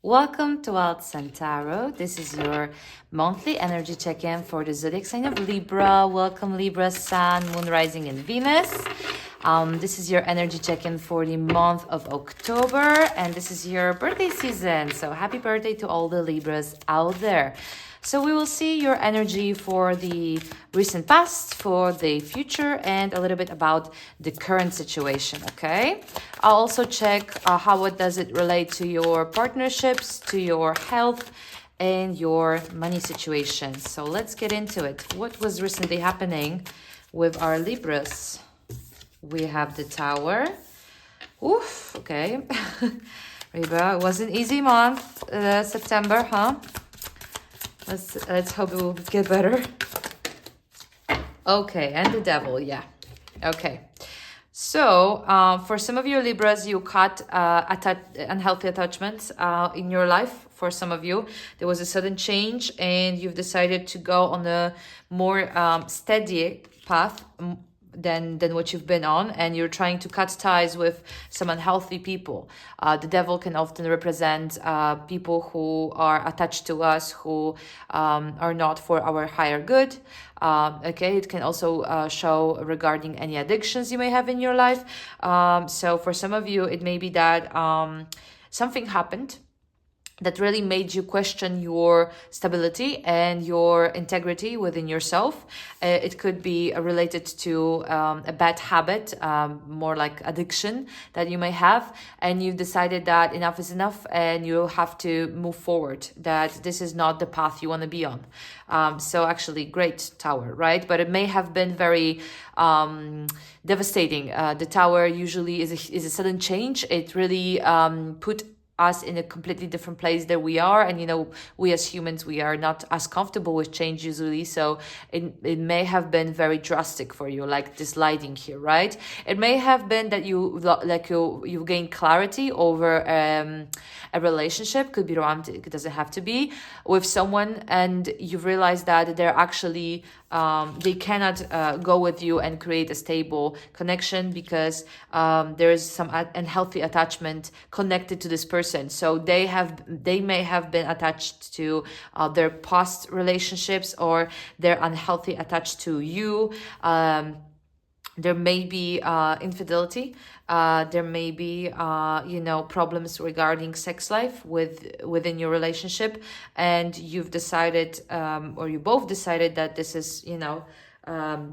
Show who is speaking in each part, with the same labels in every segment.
Speaker 1: Welcome to Wild Sun Tarot. This is your monthly energy check-in for the zodiac sign of Libra. Welcome Libra, Sun, Moon, Rising, and Venus. This is your energy check-in for the month of October, and this is your birthday season. So happy birthday to all the Libras out there. So we will see your energy for the recent past, for the future, and a little bit about the current situation, okay? I'll also check how does it relate to your partnerships, to your health, and your money situation. So let's get into it. What was recently happening with our Libras? We have the Tower. Oof, okay. Libra, it was an easy month, September, huh? Let's hope it will get better. Okay, and the Devil, yeah. Okay. So, for some of you Libras, you cut unhealthy attachments in your life. For some of you, there was a sudden change and you've decided to go on a more steady path than what you've been on, and you're trying to cut ties with some unhealthy people. The Devil can often represent people who are attached to us, who are not for our higher good. Okay, it can also show regarding any addictions you may have in your life. So for some of you, it may be that something happened that really made you question your stability and your integrity within yourself. It could be related to a bad habit, more like addiction that you may have, and you've decided that enough is enough and you have to move forward, that this is not the path you want to be on. So actually, great Tower, right? But it may have been very devastating. The Tower usually is a sudden change. It really put us in a completely different place than we are, and we as humans, we are not as comfortable with change usually, so it may have been very drastic for you, like this lighting here, right? It may have been that you gain clarity over a relationship, could be romantic, it doesn't have to be, with someone, and you've realized that they're actually they cannot go with you and create a stable connection because there is some unhealthy attachment connected to this person. So they may have been attached to their past relationships, or they're unhealthy attached to you. There may be infidelity. There may be problems regarding sex life within your relationship, and you've decided, or you both decided, that this is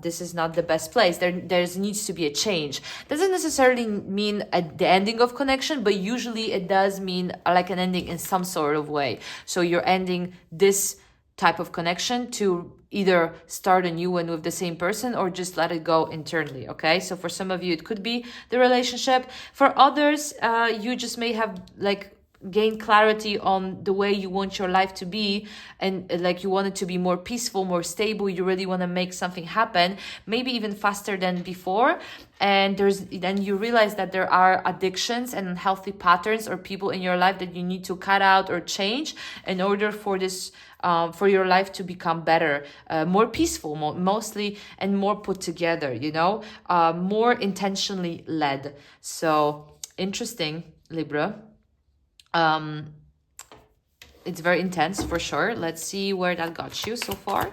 Speaker 1: this is not the best place. There needs to be a change. Doesn't necessarily mean the ending of connection, but usually it does mean like an ending in some sort of way. So you're ending this type of connection to either start a new one with the same person or just let it go internally, okay? So for some of you, it could be the relationship. For others, you just may have gained clarity on the way you want your life to be, and you want it to be more peaceful, more stable. You really want to make something happen, maybe even faster than before. And then you realize that there are addictions and unhealthy patterns or people in your life that you need to cut out or change in order for this for your life to become better, more peaceful, mostly, and more put together, more intentionally led. So interesting, Libra. It's very intense for sure. Let's see where that got you so far.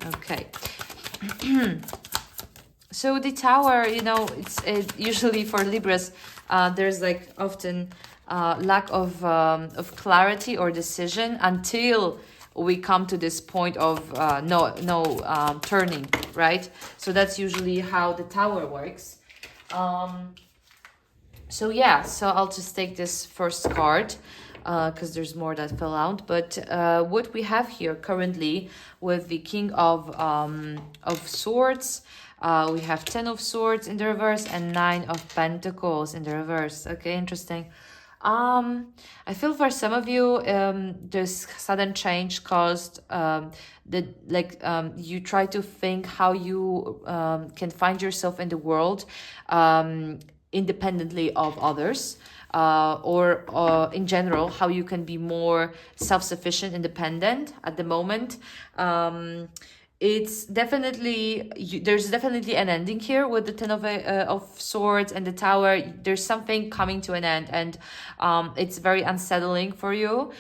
Speaker 1: Okay. So the Tower, it's usually for Libras, there's often lack of clarity or decision until we come to this point of no turning, right? So that's usually how the Tower works. So I'll just take this first card because there's more that fell out. But what we have here currently with the King of Swords, we have 10 of Swords in the reverse and 9 of Pentacles in the reverse. Okay, interesting. I feel for some of you, this sudden change caused you try to think how you can find yourself in the world independently of others, or in general, how you can be more self-sufficient, independent at the moment. it's definitely there's definitely an ending here with the ten of swords and the tower. There's something coming to an end, and it's very unsettling for you.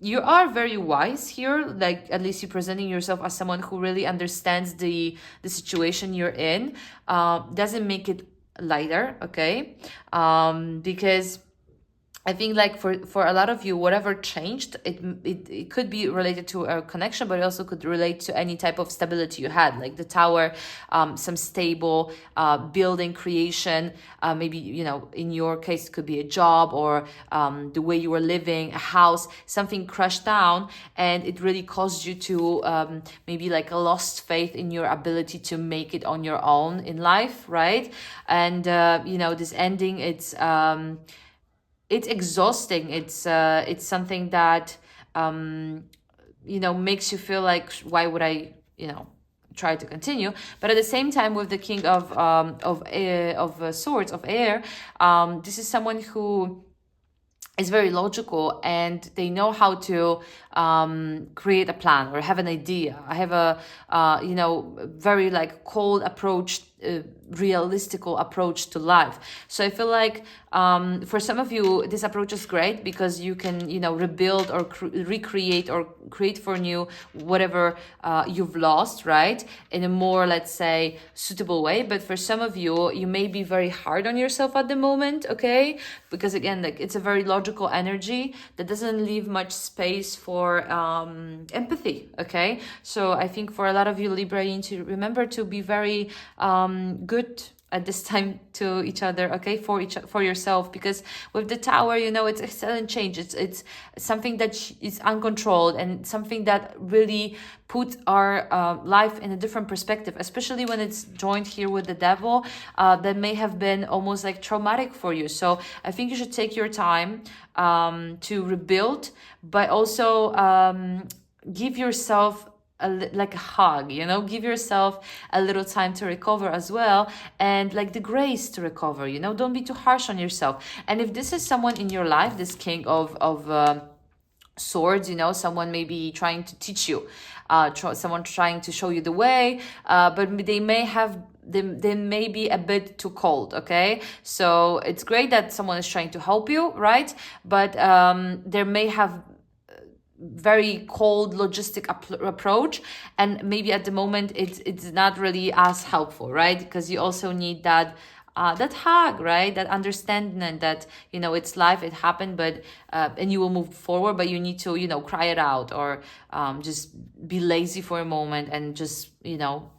Speaker 1: You are very wise here, like at least you're presenting yourself as someone who really understands the situation you're in. Doesn't make it lighter, okay? Because I think like for a lot of you, whatever changed, it could be related to a connection, but it also could relate to any type of stability you had, like the tower, some stable building creation. Maybe, you know, in your case, it could be a job or the way you were living, a house, something crashed down, and it really caused you to maybe like a lost faith in your ability to make it on your own in life, right? And you know, this ending, it's exhausting. It's something that you know, makes you feel like, why would I, you know, try to continue? But at the same time, with the king of swords, of air, this is someone who is very logical, and they know how to create a plan or have an idea. I have a you know, very like cold approach, realistical approach to life. So I feel like for some of you, this approach is great because you can, you know, rebuild or recreate or create for new whatever you've lost, right, in a more, let's say, suitable way. But for some of you, you may be very hard on yourself at the moment, okay? Because again, like, it's a very logical energy that doesn't leave much space for empathy, okay? So I think for a lot of you, Libra, you need to remember to be very good at this time to each other, okay, for yourself, because with the tower, you know, it's a sudden change. It's something that is uncontrolled, and something that really put our life in a different perspective, especially when it's joined here with the devil. That may have been almost like traumatic for you. So I think you should take your time to rebuild, but also give yourself like a hug, you know, give yourself a little time to recover as well, and like the grace to recover, you know. Don't be too harsh on yourself. And if this is someone in your life, this king of swords, you know, someone maybe trying to teach you, someone trying to show you the way, but they may be a bit too cold, okay? So it's great that someone is trying to help you, right? But there may have very cold logistic approach, and maybe at the moment it's not really as helpful, right? Because you also need that that hug, right? That understanding that, you know, it's life, it happened, but and you will move forward, but you need to, you know, cry it out, or just be lazy for a moment and just, you know,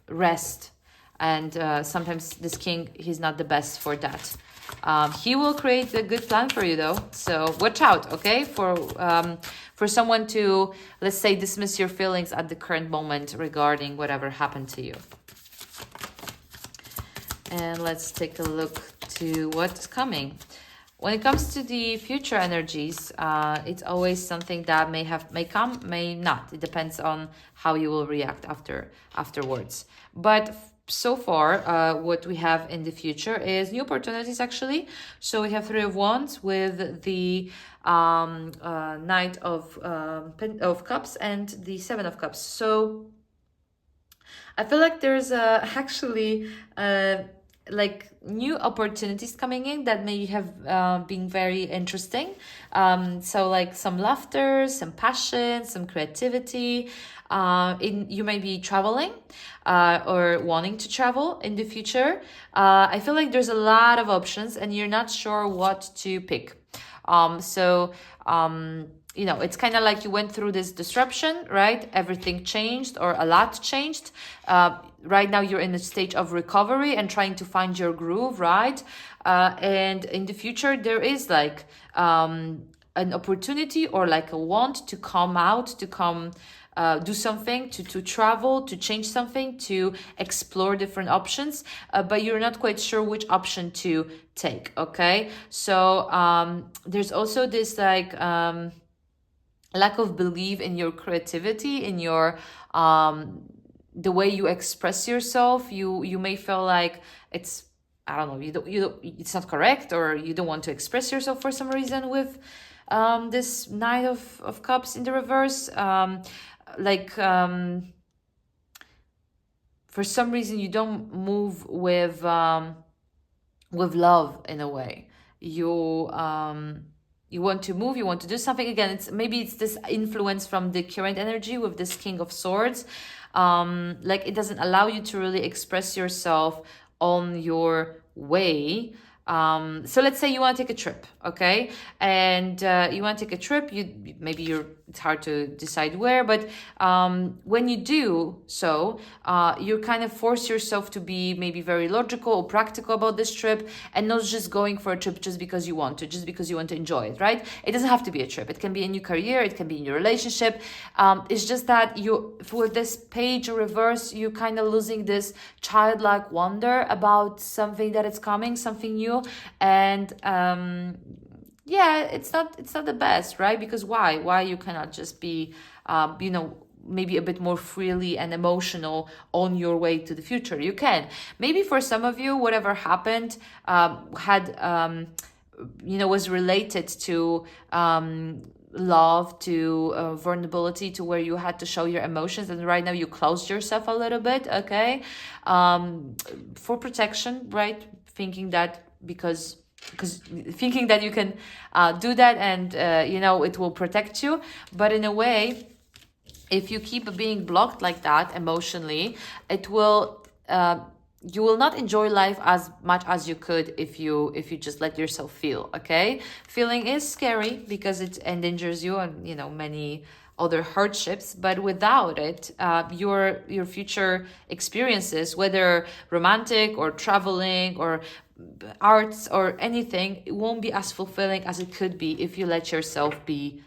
Speaker 1: rest. And sometimes this king, he's not the best for that. He will create a good plan for you, though. So watch out, okay? For someone to, let's say, dismiss your feelings at the current moment regarding whatever happened to you. And let's take a look to what's coming. When it comes to the future energies, it's always something that may come, may not. It depends on how you will react afterwards. But so far, what we have in the future is new opportunities, actually. So we have Three of Wands with the Knight of Cups and the Seven of Cups. So I feel like there's actually like new opportunities coming in that may have been very interesting. So like some laughter, some passion, some creativity. You may be traveling or wanting to travel in the future. I feel like there's a lot of options and you're not sure what to pick. You know, it's kind of like you went through this disruption, right? Everything changed, or a lot changed. Right now you're in a stage of recovery and trying to find your groove, right? And in the future, there is like an opportunity or like a want to come out, to come do something, to travel, to change something, to explore different options, but you're not quite sure which option to take, okay? So there's also this like lack of belief in your creativity, in your the way you express yourself. You may feel like it's, I don't know, it's not correct, or you don't want to express yourself for some reason with this Knight of Cups in the reverse. like for some reason you don't move with love in a way. You want to move, you want to do something. Again, it's this influence from the current energy with this King of Swords. Like it doesn't allow you to really express yourself on your way. So let's say you want to take a trip, okay, and you want to take a trip. It's hard to decide where, but when you do so, you kind of force yourself to be maybe very logical or practical about this trip, and not just going for a trip just because you want to, just because you want to enjoy it, right? It doesn't have to be a trip. It can be a new career. It can be in your relationship. It's just that with this page reverse, you kind of losing this childlike wonder about something that is coming, something new, and yeah, it's not the best, right? Because why you cannot just be maybe a bit more freely and emotional on your way to the future. You can. Maybe for some of you, whatever happened was related to love, to vulnerability, to where you had to show your emotions, and right now you closed yourself a little bit, okay, for protection, right? Thinking that because thinking that you can do that, and it will protect you. But in a way, if you keep being blocked like that emotionally, it will you will not enjoy life as much as you could if you just let yourself feel, okay? Feeling is scary because it endangers you and many other hardships, but without it, your future experiences, whether romantic or traveling or arts or anything, it won't be as fulfilling as it could be if you let yourself be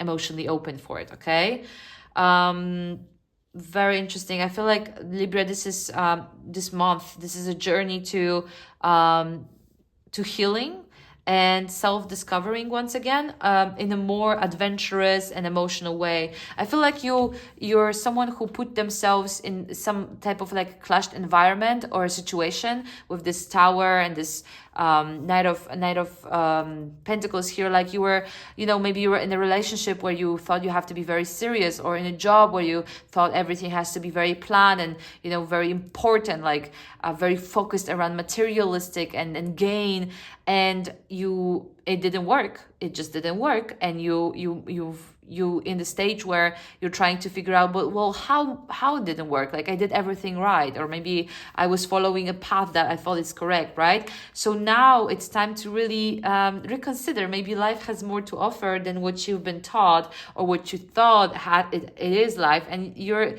Speaker 1: emotionally open for it, okay? Very interesting. I feel like Libra, this is this month, this is a journey to healing and self-discovering once again, in a more adventurous and emotional way. I feel like you're someone who put themselves in some type of like clashed environment or a situation with this Tower and this Knight of Pentacles here. Like you were, maybe you were in a relationship where you thought you have to be very serious, or in a job where you thought everything has to be very planned and very important, like very focused around materialistic and gain, and it didn't work. It just didn't work, and you in the stage where you're trying to figure out, but well, how it didn't work? Like I did everything right, or maybe I was following a path that I thought is correct, right? So now it's time to really reconsider. Maybe life has more to offer than what you've been taught or what you thought it is life, and you're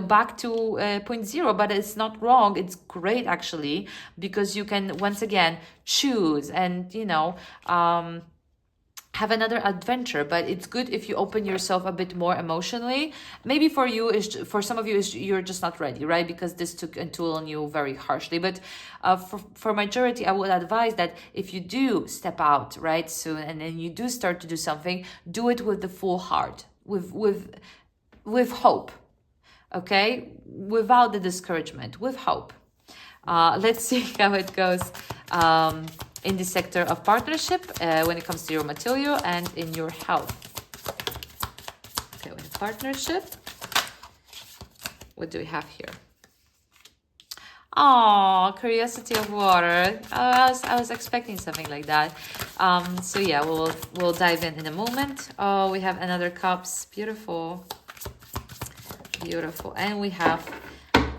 Speaker 1: back to point zero. But it's not wrong. It's great actually, because you can once again choose and have another adventure. But it's good if you open yourself a bit more emotionally. Maybe for some of you you're just not ready, right? Because this took a toll on you very harshly. But for majority, I would advise that if you do step out right soon, and then you do start to do something, do it with the full heart, with hope, okay, without the discouragement, with hope. Let's see how it goes in the sector of partnership, when it comes to your material and in your health. Okay, with partnership, what do we have here? Oh, curiosity of water. Oh, I was expecting something like that. So yeah, we'll dive in a moment. Oh, we have another cups. Beautiful, beautiful, and we have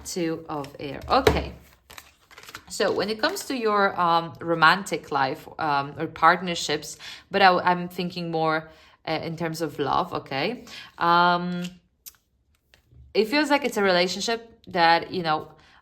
Speaker 1: two of air. Okay. So when it comes to your romantic life or partnerships, but I'm thinking more in terms of love, okay? It feels like it's a relationship that,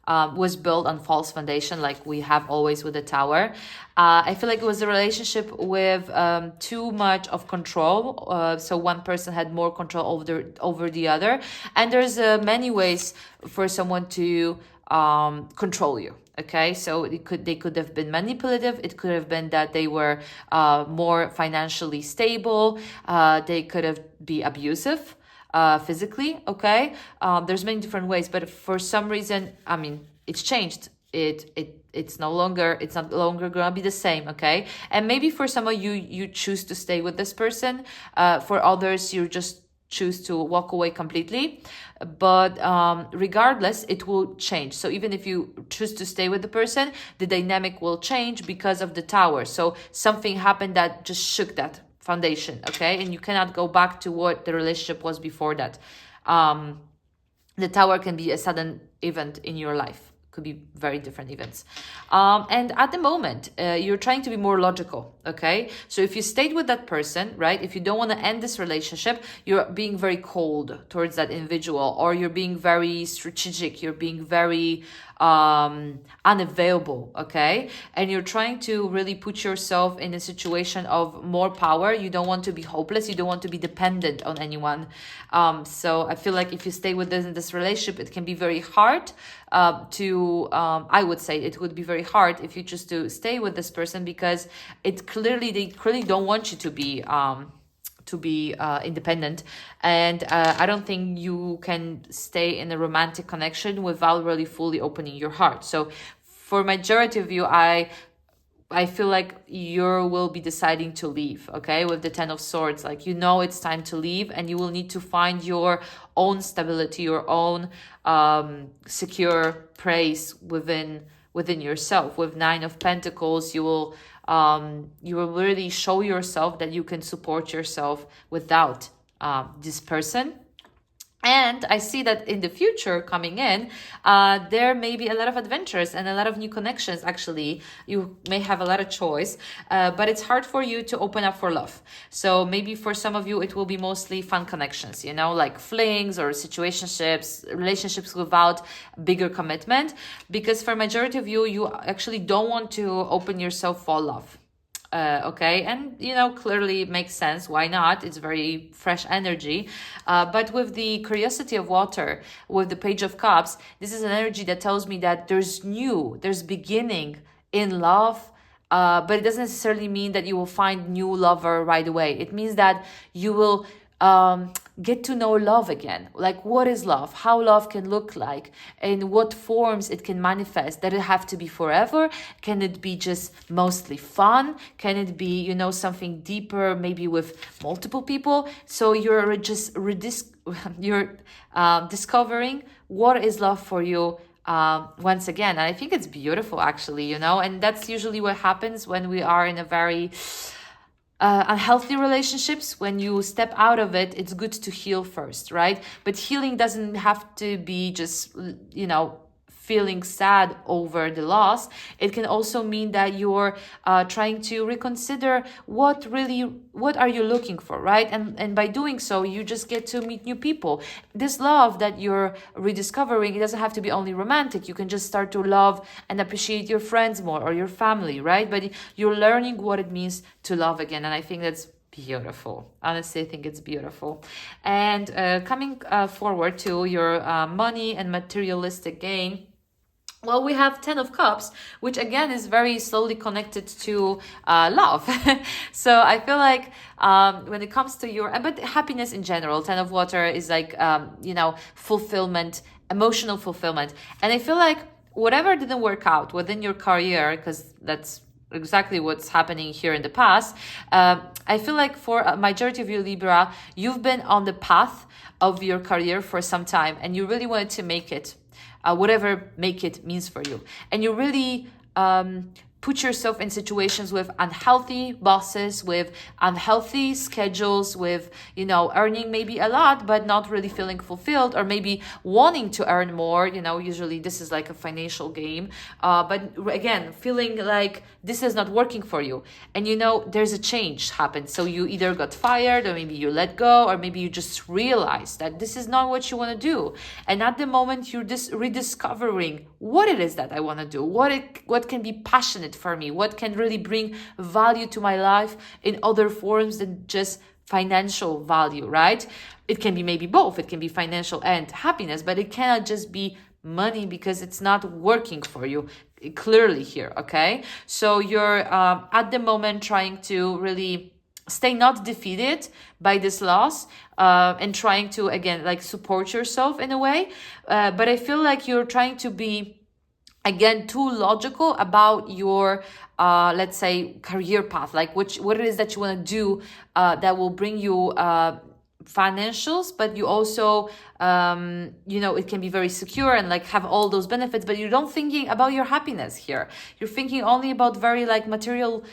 Speaker 1: was built on false foundation, like we have always with the Tower. I feel like it was a relationship with too much of control. So one person had more control over the other. And there's many ways for someone to control you. Okay, so they could have been manipulative. It could have been that they were more financially stable. They could have been abusive physically. Okay, there's many different ways, but for some reason, I mean, it's changed. It's not longer gonna be the same. Okay, and maybe for some of you choose to stay with this person. For others, you're just choose to walk away completely. But regardless, it will change. So even if you choose to stay with the person, the dynamic will change because of the tower. So something happened that just shook that foundation, okay? And you cannot go back to what the relationship was before that. The tower can be a sudden event in your life, could be very different events. And at the moment, you're trying to be more logical, okay? So if you stayed with that person, right? If you don't want to end this relationship, you're being very cold towards that individual, or you're being very strategic, you're being very unavailable, okay? And you're trying to really put yourself in a situation of more power. You don't want to be hopeless. You don't want to be dependent on anyone. So I feel like if you stay with this relationship, it can be very hard I would say it would be very hard if you choose to stay with this person, because they clearly don't want you to be independent. And I don't think you can stay in a romantic connection without really fully opening your heart. So for majority of you, I feel like you will be deciding to leave, okay, with the Ten of Swords. Like, it's time to leave, and you will need to find your own stability, your own secure place within yourself. With Nine of Pentacles, you will really show yourself that you can support yourself without this person. And I see that in the future coming in, there may be a lot of adventures and a lot of new connections. Actually, you may have a lot of choice, but it's hard for you to open up for love. So maybe for some of you, it will be mostly fun connections, like flings or situationships, relationships without bigger commitment. Because for majority of you, you actually don't want to open yourself for love. Okay, and clearly it makes sense. Why not? It's very fresh energy. But with the curiosity of water, with the Page of Cups, this is an energy that tells me that there's beginning in love. But it doesn't necessarily mean that you will find new lover right away. It means that you will get to know love again. Like, what is love? How love can look like, and what forms it can manifest. Does it have to be forever? Can it be just mostly fun? Can it be, something deeper, maybe with multiple people? So you're just discovering what is love for you once again. And I think it's beautiful, actually, and that's usually what happens when we are in a very unhealthy relationships. When you step out of it, it's good to heal first, right? But healing doesn't have to be just, feeling sad over the loss. It can also mean that you're trying to reconsider what are you looking for, right? And by doing so, you just get to meet new people. This love that you're rediscovering, it doesn't have to be only romantic. You can just start to love and appreciate your friends more, or your family, right? But you're learning what it means to love again. And I think that's beautiful. Honestly, I think it's beautiful. And coming forward to your money and materialistic gain, well, we have Ten of Cups, which again is very slowly connected to love. So I feel like when it comes to but happiness in general, Ten of Water is like, fulfillment, emotional fulfillment. And I feel like whatever didn't work out within your career, because that's exactly what's happening here in the past, I feel like for a majority of you, Libra, you've been on the path of your career for some time, and you really wanted to make it. Whatever make it means for you. And you really put yourself in situations with unhealthy bosses, with unhealthy schedules, with, earning maybe a lot, but not really feeling fulfilled, or maybe wanting to earn more. Usually this is like a financial game. But again, feeling like this is not working for you. And, there's a change happened. So you either got fired, or maybe you let go, or maybe you just realized that this is not what you want to do. And at the moment, you're just rediscovering what it is that I want to do, what can be passionate for me, what can really bring value to my life in other forms than just financial value, right? It can be maybe both. It can be financial and happiness, but it cannot just be money, because it's not working for you clearly here, okay? So you're at the moment trying to really stay not defeated by this loss, and trying to, again, like, support yourself in a way. But I feel like you're trying to be, again, too logical about your, let's say, career path, like what it is that you want to do that will bring you financials, but you also it can be very secure and like have all those benefits, but you don't thinking about your happiness here. You're thinking only about very like material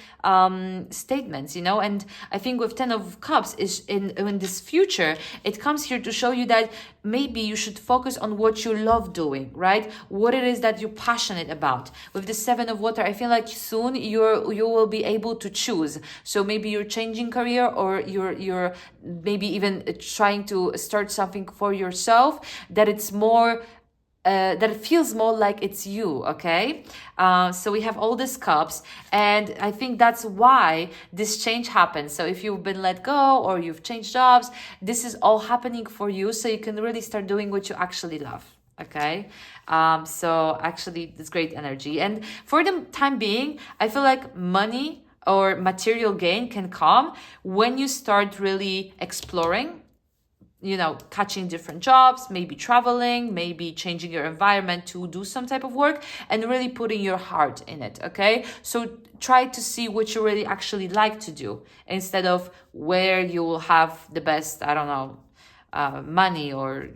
Speaker 1: statements, and I think with 10 of Cups is in this future, it comes here to show you that maybe you should focus on what you love doing, right? What it is that you're passionate about. With the 7 of Water, I feel like soon you will be able to choose. So maybe you're changing career, or you're maybe even trying to start something for yourself that it's more that it feels more like it's you, okay? So we have all these cups, and I think that's why this change happens. So if you've been let go or you've changed jobs, this is all happening for you, so you can really start doing what you actually love, okay? So actually, it's great energy. And for the time being, I feel like money or material gain can come when you start really exploring, catching different jobs, maybe traveling, maybe changing your environment to do some type of work, and really putting your heart in it, okay? So try to see what you really actually like to do, instead of where you will have the best, I don't know, money or,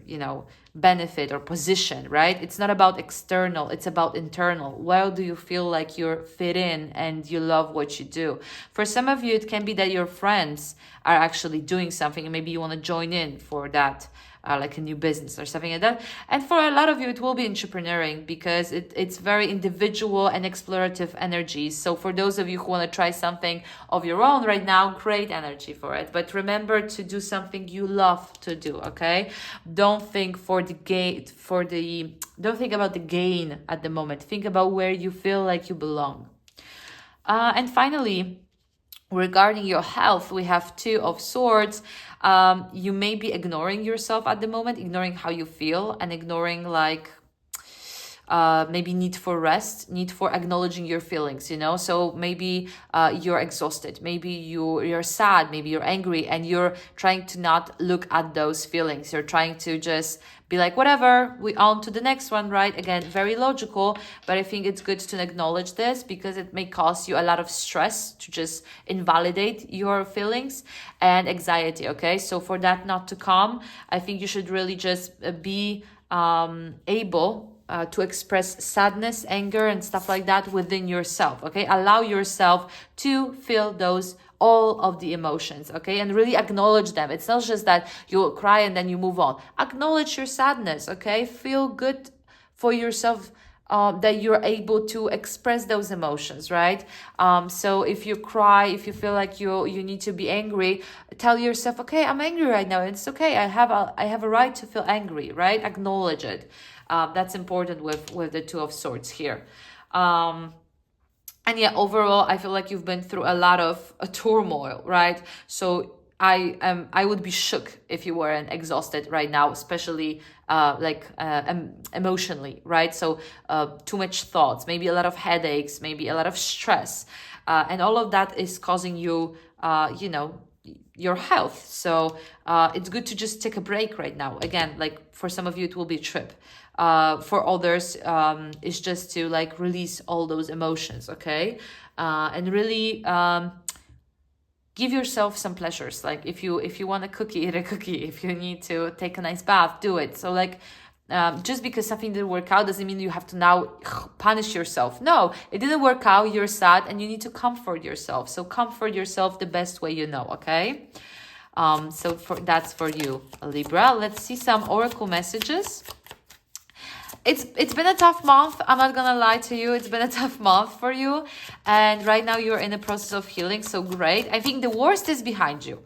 Speaker 1: benefit or position, right? It's not about external, it's about internal. Where do you feel like you're fit in and you love what you do? For some of you, it can be that your friends are actually doing something and maybe you want to join in for that, like a new business or something like that. And for a lot of you, it will be entrepreneuring, because it's very individual and explorative energy. So for those of you who want to try something of your own right now, great energy for it. But remember to do something you love to do, okay? Don't think don't think about the gain at the moment. Think about where you feel like you belong. And finally, regarding your health, we have 2 of Swords. You may be ignoring yourself at the moment, ignoring how you feel, and ignoring like maybe need for rest, need for acknowledging your feelings, so maybe you're exhausted, maybe you're sad, maybe you're angry, and you're trying to not look at those feelings. You're trying to just be like, whatever, we on to the next one, right? Again, very logical, but I think it's good to acknowledge this, because it may cause you a lot of stress to just invalidate your feelings and anxiety, okay? So for that not to come, I think you should really just be able to express sadness, anger, and stuff like that within yourself, okay? Allow yourself to feel all of the emotions, okay? And really acknowledge them. It's not just that you cry and then you move on. Acknowledge your sadness, okay? Feel good for yourself that you're able to express those emotions, right? So if you cry, if you feel like you need to be angry, tell yourself, okay, I'm angry right now. It's okay. I have a right to feel angry, right? Acknowledge it. That's important with the 2 of Swords here. And yeah, overall, I feel like you've been through a lot of turmoil, right? So I would be shook if you weren't exhausted right now, especially emotionally, right? So too much thoughts, maybe a lot of headaches, maybe a lot of stress, and all of that is causing you, your health. So it's good to just take a break right now. Again, like for some of you, it will be a trip. For others, it's just to like release all those emotions, okay? And really give yourself some pleasures. Like if you want a cookie, eat a cookie. If you need to take a nice bath, do it. So like just because something didn't work out doesn't mean you have to now punish yourself. No, it didn't work out, you're sad, and you need to comfort yourself. So comfort yourself the best way you know, okay? So that's for you, Libra. Let's see some oracle messages. It's been a tough month. I'm not gonna lie to you. It's been a tough month for you. And right now you're in the process of healing. So great. I think the worst is behind you.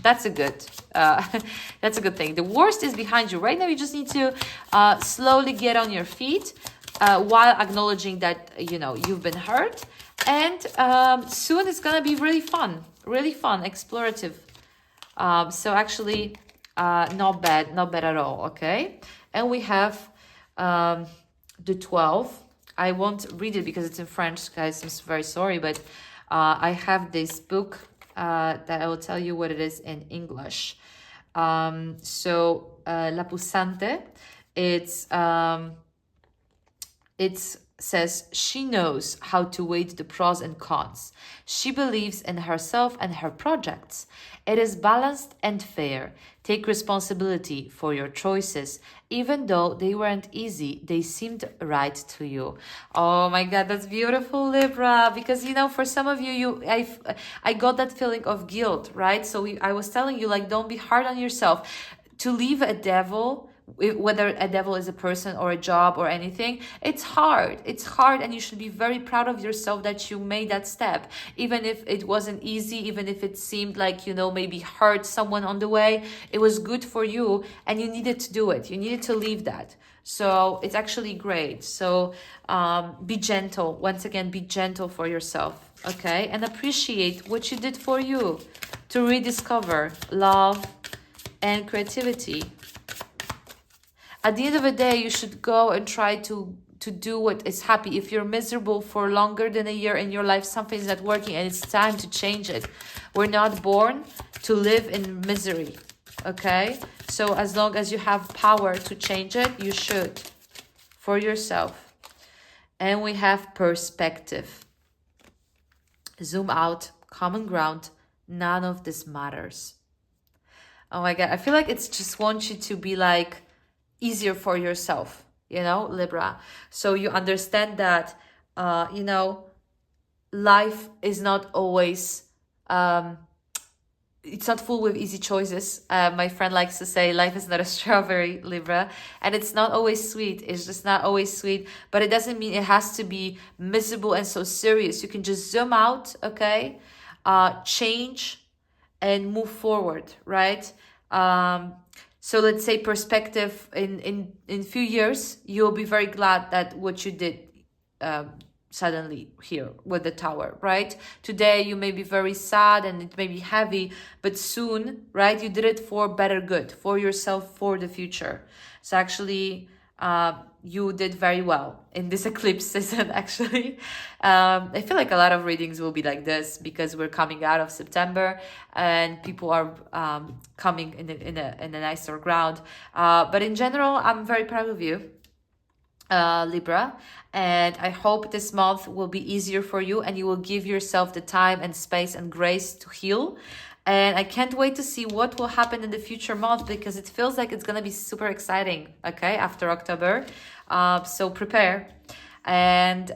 Speaker 1: That's a good thing. The worst is behind you. Right now you just need to slowly get on your feet while acknowledging that, you've been hurt. And soon it's gonna be really fun, explorative. So actually not bad at all, okay? And we have the 12. I won't read it because it's in French, guys. I'm very sorry, but I have this book that I will tell you what it is in English. So La Pulsante, it's says she knows how to weigh the pros and cons. She believes in herself and her projects. It is balanced and fair. Take responsibility for your choices. Even though they weren't easy, they seemed right to you. Oh my God, that's beautiful, Libra. Because for some of you, I got that feeling of guilt, right? So I was telling you, like, don't be hard on yourself. To leave a devil, whether a devil is a person or a job or anything, it's hard. It's hard, and you should be very proud of yourself that you made that step, even if it wasn't easy, even if it seemed like maybe hurt someone on the way. It was good for you, and you needed to do it. You needed to leave that. So it's actually great. So be gentle. Once again, be gentle for yourself, okay? And appreciate what you did for you to rediscover love and creativity. At the end of the day, you should go and try to do what is happy. If you're miserable for longer than a year in your life, something's not working and it's time to change it. We're not born to live in misery, okay? So as long as you have power to change it, you should, for yourself. And we have perspective. Zoom out, common ground, none of this matters. Oh my God, I feel like it's just wants you to be like, easier for yourself, Libra. So you understand that, life is not always, it's not full with easy choices. My friend likes to say life is not a strawberry, Libra, and it's not always sweet. It's just not always sweet, but it doesn't mean it has to be miserable and so serious. You can just zoom out, okay? Change and move forward, right? So let's say perspective, in few years, you'll be very glad that what you did suddenly here with the tower, right? Today, you may be very sad and it may be heavy, but soon, right? You did it for better good, for yourself, for the future. So actually, you did very well in this eclipse season, actually. I feel like a lot of readings will be like this because we're coming out of September and people are coming in a nicer ground. But in general, I'm very proud of you, Libra, and I hope this month will be easier for you and you will give yourself the time and space and grace to heal. And I can't wait to see what will happen in the future month because it feels like it's going to be super exciting, okay, after October. So prepare. And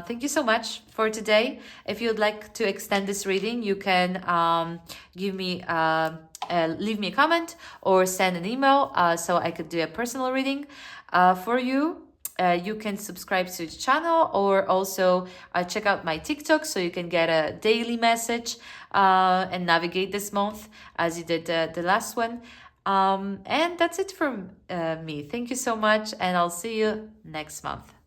Speaker 1: thank you so much for today. If you'd like to extend this reading, you can leave me a comment or send an email so I could do a personal reading for you. You can subscribe to the channel or also check out my TikTok so you can get a daily message and navigate this month as you did the last one. And that's it from me. Thank you so much, and I'll see you next month.